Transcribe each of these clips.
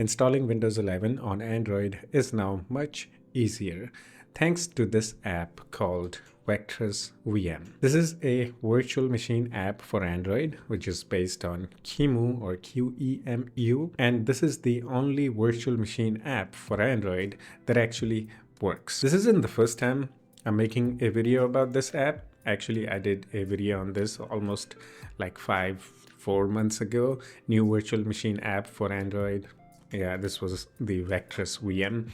Installing Windows 11 on Android is now much easier thanks to this app called Vectress VM. This is a virtual machine app for Android, which is based on QEMU or QEMU, and this is the only virtual machine app for Android that actually works. This isn't the first time I'm making a video about this app. Actually, I did a video on this almost like 4 months ago. New virtual machine app for Android. Yeah, this was the Vectress VM.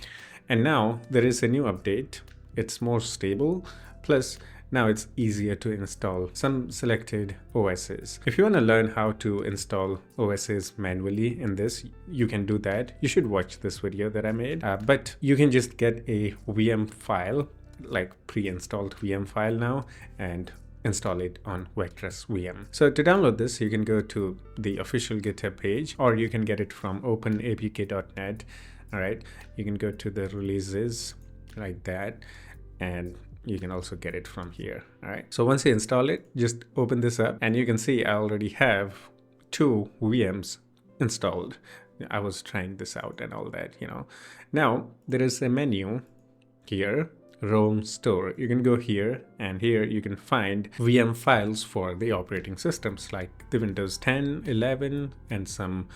And now there is a new update. It's more stable. Plus, now it's easier to install some selected OSs. If you want to learn how to install OSs manually in this, you can do that. You should watch this video that I made. But you can just get a VM file, like pre-installed VM file now, and install it on Vectress VM. So to download this, you can go to the official GitHub page, or you can get it from openapk.net. All right, you can go to the releases like that, and you can also get it from here. All right, so once you install it, just open this up, and you can see I already have 2 VMs installed. I was trying this out and all that, Now there is a menu here, ROM store. You can go here, and here you can find VM files for the operating systems like the Windows 10, 11, and some,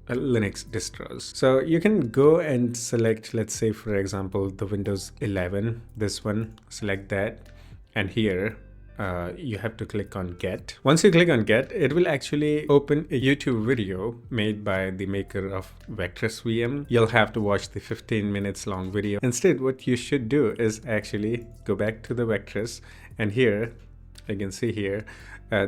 Linux distros. So you can go and select, let's say, for example, the Windows 11, this one, select that, and here you have to click on get. Once you click on get, it will actually open a YouTube video made by the maker of Vectress VM. You'll have to watch the 15 minutes long video. Instead, what you should do is actually go back to the Vectress, and here you can see here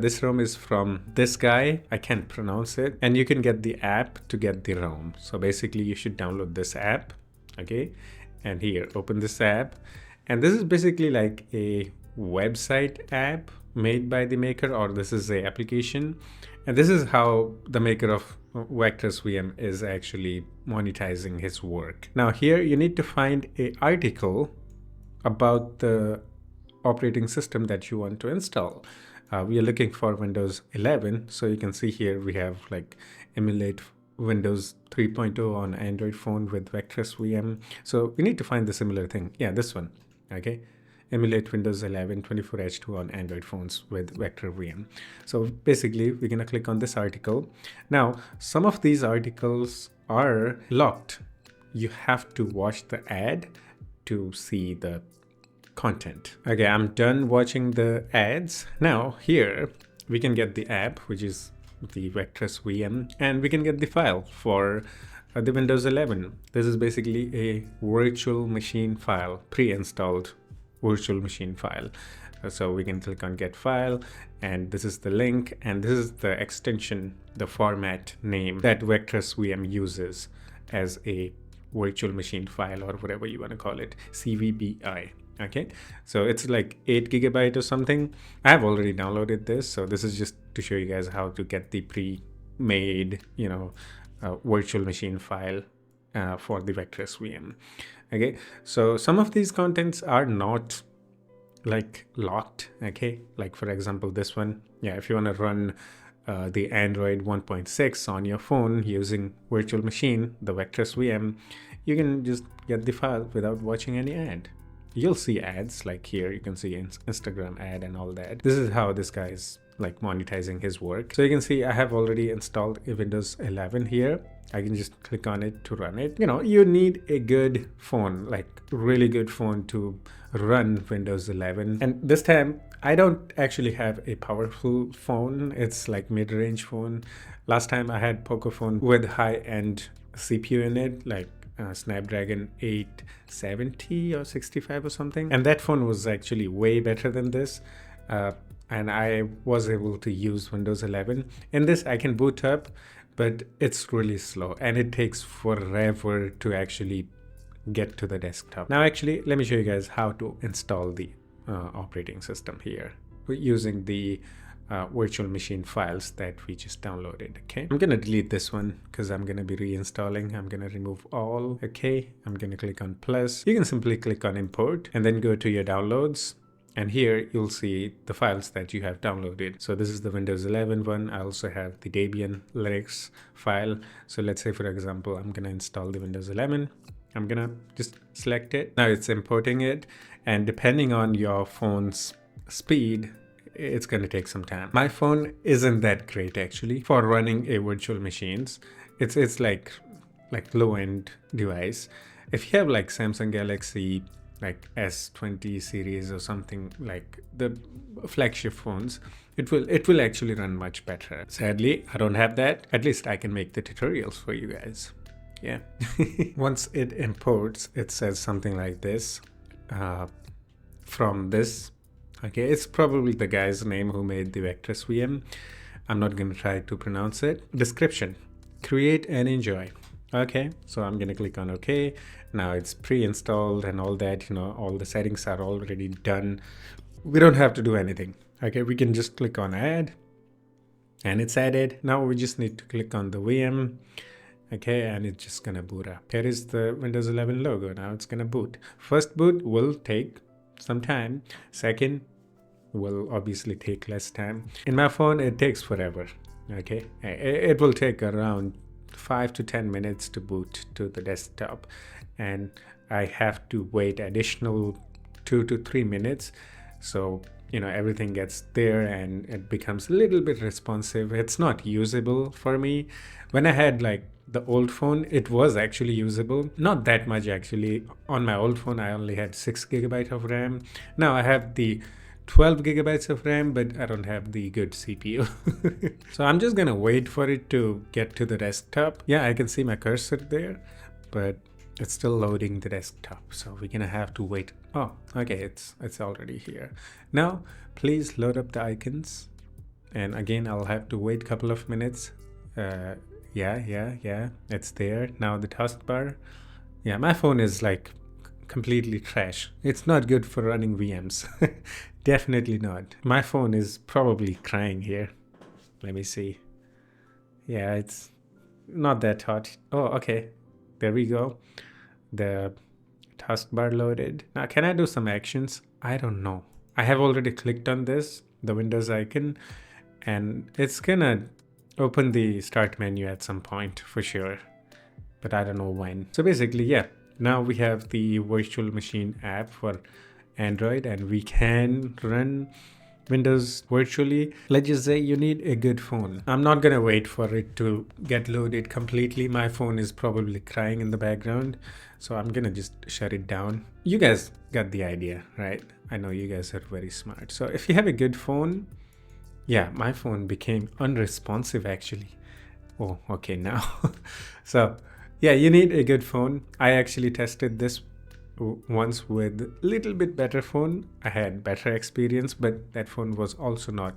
this ROM is from this guy. I can't pronounce it, and you can get the app to get the ROM. So basically you should download this app, okay, and here open this app, and this is basically like a website app made by the maker, or this is a application, and this is how the maker of Vectress VM is actually monetizing his work. Now here you need to find an article about the operating system that you want to install. We are looking for Windows 11, so you can see here we have like emulate Windows 3.0 on Android phone with Vectress VM. So we need to find the similar thing. Yeah, this one, okay. Emulate Windows 11 24H2 on Android phones with Vector VM. So basically we're gonna click on this article. Now some of these articles are locked. You have to watch the ad to see the content. Okay, I'm done watching the ads. Now here we can get the app, which is the Vectress VM, and we can get the file for the Windows 11. This is basically a virtual machine file, pre-installed virtual machine file. So we can click on get file, and this is the link, and this is the extension, the format name that Vectress VM uses as a virtual machine file, or whatever you want to call it, CVBI. Okay, so it's like 8 GB or something. I have already downloaded this, so this is just to show you guys how to get the pre-made virtual machine file for the Vectress VM. Okay, so some of these contents are not like locked. Okay, like for example this one. Yeah, if you want to run the Android 1.6 on your phone using virtual machine, the Vectress VM, you can just get the file without watching any ad. You'll see ads, like here you can see Instagram ad and all that. This is how this guy is like monetizing his work. So you can see I have already installed a Windows 11 here. I can just click on it to run it. You need a good phone, like really good phone to run Windows 11. And this time I don't actually have a powerful phone. It's like mid-range phone. Last time I had Poco phone with high-end CPU in it, like Snapdragon 870 or 65 or something, and that phone was actually way better than this, and I was able to use Windows 11. In this I can boot up, but it's really slow and it takes forever to actually get to the desktop. Now actually let me show you guys how to install the operating system here using the virtual machine files that we just downloaded. Okay, I'm gonna delete this one because I'm gonna be reinstalling. I'm gonna remove all. Okay, I'm gonna click on plus. You can simply click on import and then go to your downloads, And here you'll see the files that you have downloaded. So this is the Windows 11 one. I also have the Debian Linux file. So let's say, for example, I'm gonna install the Windows 11. I'm gonna just select it. Now it's importing it, and depending on your phone's speed, it's going to take some time. My phone isn't that great actually for running a virtual machines. It's like low-end device. If you have like Samsung Galaxy like S20 series or something, like the flagship phones, it will actually run much better. Sadly, I don't have that. At least I can make the tutorials for you guys. Yeah. Once it imports, it says something like this, from this. Okay, it's probably the guy's name who made the Vectress VM. I'm not going to try to pronounce it. Description: create and enjoy. Okay, so I'm going to click on OK. Now it's pre-installed and all that, you know, all the settings are already done. We don't have to do anything. Okay, we can just click on add, and it's added. Now we just need to click on the VM. Okay, and it's just gonna boot up. Here is the Windows 11 logo. Now it's gonna boot. First boot will take some time. Second will obviously take less time. In my phone, it takes forever. Okay, it will take around 5 to 10 minutes to boot to the desktop, and I have to wait additional 2 to 3 minutes. So, you know, everything gets there and it becomes a little bit responsive. It's not usable for me. When I had like the old phone, it was actually usable, not that much actually. On my old phone I only had 6 GB of RAM. Now I have the 12 GB of RAM, but I don't have the good CPU. So I'm just gonna wait for it to get to the desktop. Yeah, I can see my cursor there, but it's still loading the desktop, so we're gonna have to wait. Oh, okay, it's already here. Now please load up the icons, and again I'll have to wait a couple of minutes. Yeah, it's there. Now the taskbar. Yeah, my phone is like completely trash. It's not good for running VMs. Definitely not. My phone is probably crying here. Let me see. Yeah, it's not that hot. Oh, okay. There we go. The taskbar loaded. Now, can I do some actions? I don't know. I have already clicked on this, the Windows icon, and it's gonna open the start menu at some point for sure, but I don't know when. So basically, yeah, now we have the virtual machine app for Android, and we can run Windows virtually. Let's just say you need a good phone. I'm not gonna wait for it to get loaded completely. My phone is probably crying in the background, so I'm gonna just shut it down. You guys got the idea, right? I know you guys are very smart. So if you have a good phone, yeah, my phone became unresponsive actually. Oh, okay, now. So yeah, you need a good phone. I actually tested this once with a little bit better phone. I had better experience, but that phone was also not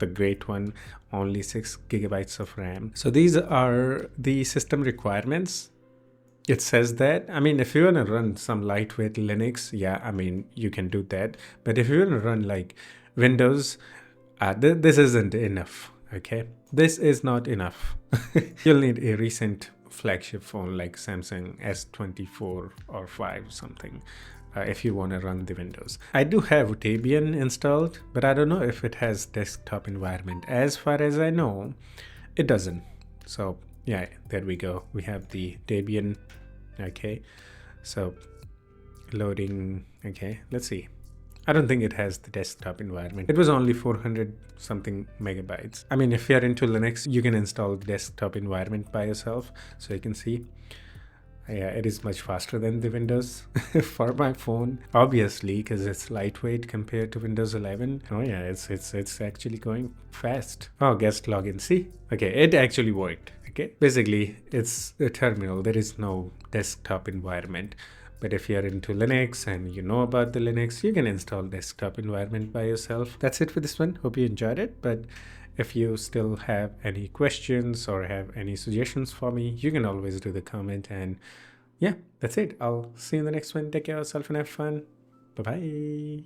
the great one, only 6 GB of RAM. So these are the system requirements. It says that, I mean, if you want to run some lightweight Linux, yeah, I mean, you can do that. But if you want to run like Windows, this isn't enough. Okay, this is not enough. You'll need a recent flagship phone like Samsung S24 or 5 something if you want to run the Windows. I do have Debian installed, but I don't know if it has desktop environment. As far as I know, it doesn't. So yeah, there we go. We have the Debian. Okay, so loading. Okay, let's see. I don't think it has the desktop environment. It was only 400 something megabytes. I mean, if you're into Linux, you can install the desktop environment by yourself. So you can see, yeah, it is much faster than the Windows for my phone, obviously, because it's lightweight compared to Windows 11. Oh yeah, it's actually going fast. Oh, guest login. See, okay, it actually worked. Okay, basically it's a terminal. There is no desktop environment. But if you're into Linux and you know about the Linux, you can install desktop environment by yourself. That's it for this one. Hope you enjoyed it. But if you still have any questions or have any suggestions for me, you can always do the comment. And yeah, that's it. I'll see you in the next one. Take care of yourself and have fun. Bye-bye.